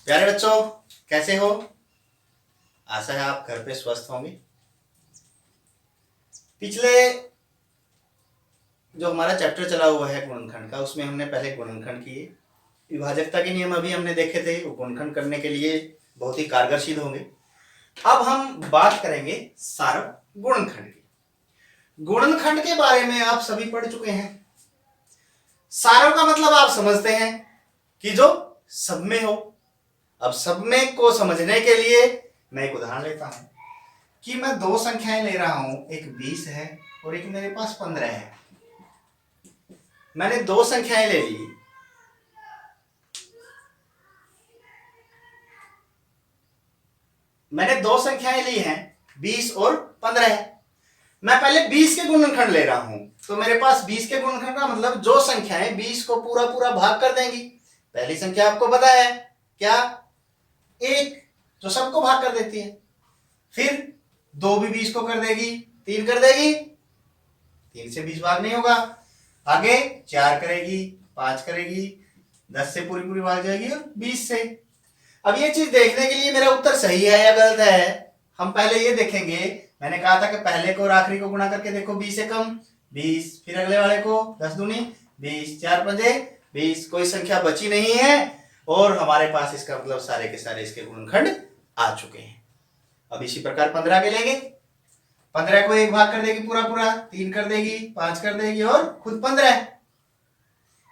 प्यारे बच्चों, कैसे हो? आशा है आप घर पे स्वस्थ होंगे। पिछले जो हमारा चैप्टर चला हुआ है गुणनखंड का, उसमें हमने पहले गुणनखंड किए, विभाजकता के नियम अभी हमने देखे थे। वो गुणनखंड करने के लिए बहुत ही कारगर सिद्ध होंगे। अब हम बात करेंगे सारव गुणनखंड की। गुणनखंड के बारे में आप सभी पढ़ चुके हैं। सारव का मतलब आप समझते हैं कि जो सब में हो। अब सब में को समझने के लिए मैं एक उदाहरण लेता हूं कि मैं दो संख्याएं ले रहा हूं, एक 20 है और एक मेरे पास 15 है। मैंने दो संख्याएं ले ली। मैंने दो संख्याएं ली हैं, 20 और 15 है। मैं पहले 20 के गुणनखंड ले रहा हूं, तो मेरे पास 20 के गुणनखंड का मतलब जो संख्याएं 20 को पूरा पूरा भाग कर देंगी। पहली संख्या आपको पता है क्या? 1, जो सबको भाग कर देती है। फिर 2 भी 20 को कर देगी, 3 कर देगी, 3 से 20 भाग नहीं होगा। आगे 4 करेगी, 5 करेगी, 10 से पूरी पूरी भाग जाएगी और 20 से। अब ये चीज देखने के लिए मेरा उत्तर सही है या गलत है, हम पहले ये देखेंगे। मैंने कहा था कि पहले को और आखिरी को गुणा करके देखो, 20 से कम 20, फिर अगले वाले को 10 दूनी 20, 4 पंजे 20, कोई संख्या बची नहीं है और हमारे पास इसका मतलब सारे के सारे इसके गुणनखंड आ चुके हैं। अब इसी प्रकार 15 के लेंगे। 15 को 1 भाग कर देगी पूरा पूरा, 3 कर देगी, 5 कर देगी और खुद 15।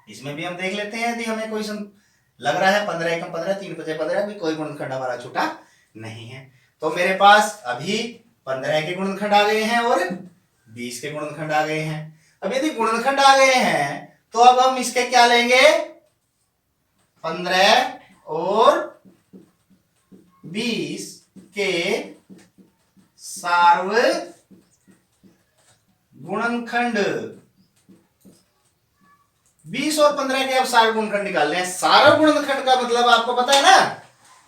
इसमें भी हम देख लेते हैं यदि हमें कोई लग रहा है 15 एकम 15, 3 5 15, भी कोई गुणनखंड हमारा छूटा नहीं है। तो मेरे पास अभी 15 के गुणनखंड आ गए हैं और 20 के गुणनखंड आ गए हैं। अब यदि गुणनखंड आ गए हैं तो अब हम इसके क्या लेंगे? 15 और 20 के सार्व गुणनखंड। 20 और 15 के अब सार्व गुणनखंड निकालने हैं। सार्व गुणनखंड का मतलब आपको पता है ना,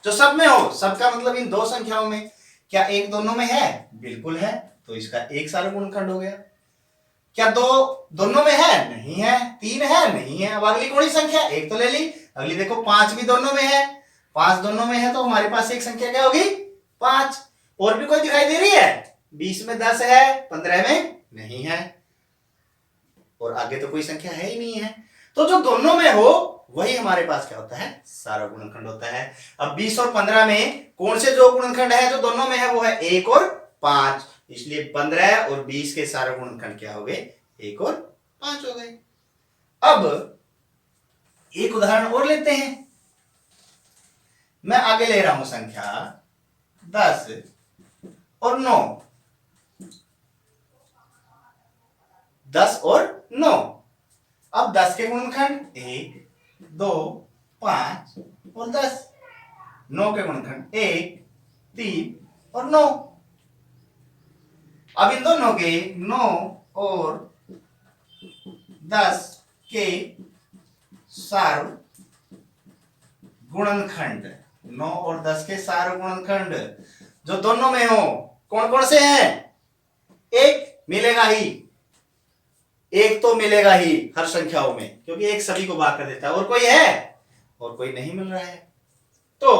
जो सब में हो। सबका मतलब इन दो संख्याओं में। क्या एक दोनों में है? बिल्कुल है, तो इसका एक सार्व गुणनखंड हो गया। क्या दो दोनों में है? नहीं है। 3 है? नहीं है। अब अगली कौन सी संख्या? एक तो ले ली। अगली देखो 5 भी दोनों में है। 5 दोनों में है तो हमारे पास एक संख्या क्या होगी? 5। और भी कोई दिखाई दे रही है? 20 में 10 है, 15 में नहीं है और आगे तो कोई संख्या है ही नहीं है। तो जो दोनों में हो वही हमारे पास क्या होता है? सार्व गुणनखंड होता है। अब 20 और 15 में कौन से जो गुणनखंड है जो दोनों में है? वो है 1 और 5। इसलिए 15 और 20 के सार्व गुणनखंड क्या हो गए? 1 और 5 हो गए। अब एक उदाहरण और लेते हैं। मैं आगे ले रहा हूं संख्या 10 और 9। 10 और 9। अब 10 के गुणनखंड 1, 2, 5 और 10। 9 के गुणनखंड 1, 3 और 9। अब इन दोनों के 9 और 10 के सार्व गुणनखंड। 9 और 10 के सार्व गुणनखंड जो दोनों में हो कौन कौन से हैं? एक मिलेगा ही, एक तो मिलेगा ही हर संख्याओं में, क्योंकि एक सभी को भाग कर देता है। और कोई है? और कोई नहीं मिल रहा है। तो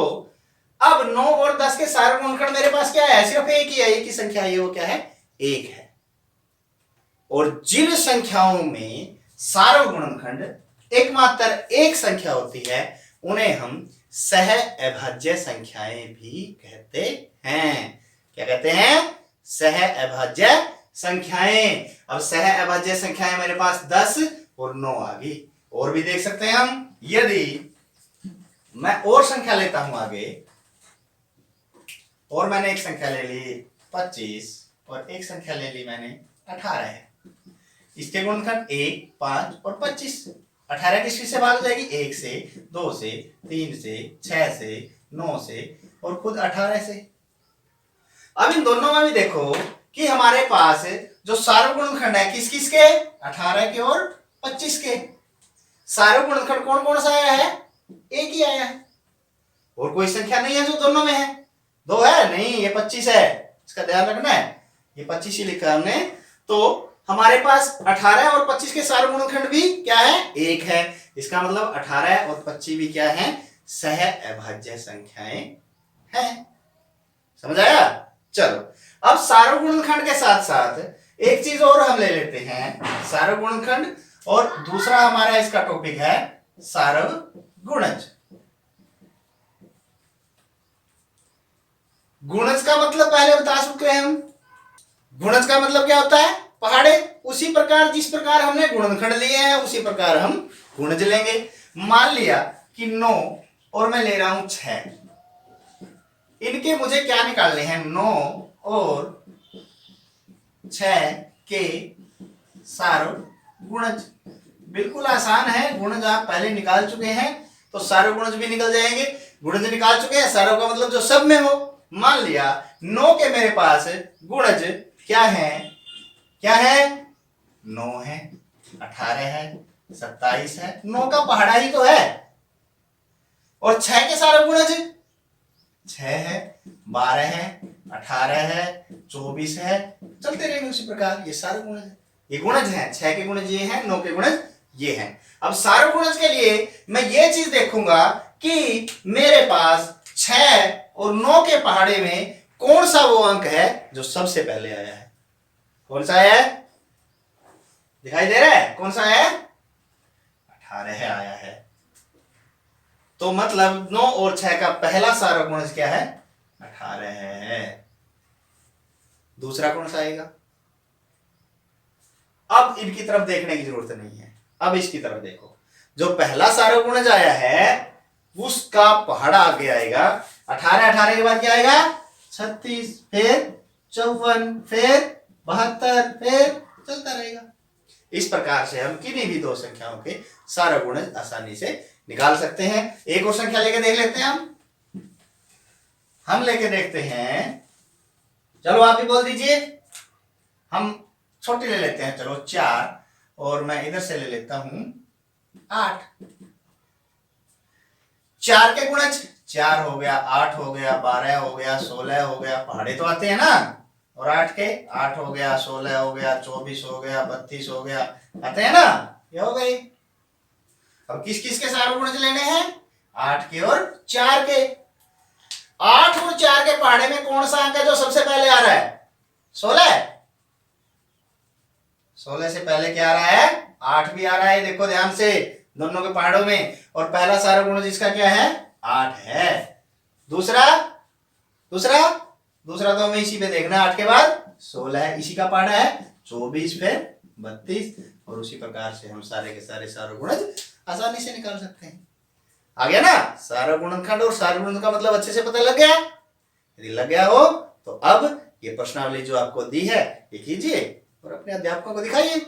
अब 9 और 10 के सार्व गुणनखंड मेरे पास क्या है? सिर्फ एक ही है, एक ही संख्या है, वो क्या है? एक है। और जिन संख्याओं में सार्व गुणनखंड एकमात्र एक संख्या होती है उन्हें हम सह अभाज्य संख्याएं भी कहते हैं। क्या कहते हैं? सह अभाज्य संख्याएं। अब सह अभाज्य संख्याएं मेरे पास 10 और 9 आ गई। और भी देख सकते हैं हम। यदि मैं और संख्या लेता हूं आगे, और मैंने एक संख्या ले ली 25 और एक संख्या ले ली मैंने 18 है। इसके गुणनखंड 1, 5 और 25। 18 किस से भाग जाएगी? 1 से, 2 से, 3 से, 6 से, 9 से और खुद 18 से। अब इन दोनों में भी देखो कि हमारे पास जो सार्व गुणनखंड है किस किस के? 18 के और 25 के। सार्व गुणनखंड कौन कौन सा आया है? एक ही आया है। और कोई संख्या नहीं है जो दोनों में है। 2 है? नहीं, ये 25 है, इसका ध्यान रखना है। ये 25 ही लिखा हमने। तो हमारे पास 18 और 25 के सार्व गुणनखंड भी क्या है? एक है। इसका मतलब 18 और 25 भी क्या है? सह अभाज्य संख्याएं हैं। समझ आया? चलो अब सार्वत्रिक गुणनखंड के साथ साथ एक चीज और हम ले लेते हैं, सार्वत्रिक गुणनखंड, और दूसरा हमारा इसका टॉपिक है सार्वगुणज। गुणज का मतलब पहले बता चुके हैं हम। गुणज का मतलब क्या होता है? पहाड़े। उसी प्रकार जिस प्रकार हमने गुणनखंड लिए हैं उसी प्रकार हम गुणज लेंगे। मान लिया कि 9 और मैं ले रहा हूं 6, इनके मुझे क्या निकालने हैं? 9 और 6 के सार्वगुणज। बिल्कुल आसान है, गुणज आप पहले निकाल चुके हैं तो सार्वगुणज भी निकल जाएंगे। गुणज निकाल चुके हैं, सार्व का मतलब जो सब में हो। मान लिया 9 के मेरे पास गुणज क्या है? क्या है? 9 है, 18 है, 27 है। 9 का पहाड़ा ही तो है। और 6 के सार्वगुणज 6 है, 12 है, 18 है, 24 है, चलते रहेंगे उसी प्रकार। ये सार्वगुणज है, ये गुणज हैं। 6 के गुणज ये हैं, 9 के गुणज ये हैं। अब सार्वगुणज के लिए मैं ये चीज देखूंगा कि मेरे पास 6 और 9 के पहाड़े में कौन सा वो अंक है जो सबसे पहले आया है। कौन सा है? दिखाई दे रहा है? कौन सा है? 18 है, आया है। तो मतलब 9 और 6 का पहला सार्वगुणज क्या है? 18 है। दूसरा कौन सा आएगा? अब इनकी तरफ देखने की जरूरत नहीं है, अब इसकी तरफ देखो। जो पहला सार्वगुणज आया है उसका पहाड़ा आगे आएगा। 18, 18 के बाद क्या आएगा? 36, फिर 54, फिर 72, फिर चलता रहेगा। इस प्रकार से हम किन्हीं भी दो संख्याओं के सार्वगुणज आसानी से निकाल सकते हैं। एक और संख्या लेके देख लेते हैं हम लेके देखते हैं। चलो आप भी बोल दीजिए। हम छोटी ले लेते हैं, चलो 4, और मैं इधर से ले लेता हूं 8। 4 के गुणज 4 हो गया, 8 हो गया, 12 हो गया, 16 हो गया। पहाड़े तो आते हैं ना। और 8 के 8 हो गया, 16 हो गया, 24 हो गया, 32 हो गया, आते हैं ना। ये हो गई। अब किस किस के सार्वगुणज लेने हैं? 8 के और 4 के। 8 और 4 के पहाड़े में कौन सा अंक है जो सबसे पहले आ रहा है? 16। 16 से पहले क्या आ रहा है? 8 भी आ रहा है। देखो ध्यान से दोनों के पहाड़ों में। और पहला सार्वगुणज इसका क्या है? 8 है। दूसरा दूसरा दूसरा तो हमें इसी पे देखना। 8 के बाद 16 है, इसी का पहाड़ा है। 24, फिर 32, और उसी प्रकार से हम सारे के सारे सार्वगुणज आसानी से निकाल सकते हैं। आ गया ना? सार्वगुणनखंड और सार्वगुणज का मतलब अच्छे से पता लग गया? यदि लग गया हो तो अब ये प्रश्नावली जो आपको दी है ये कीजिए और अपने अध्यापकों को दिखाइए।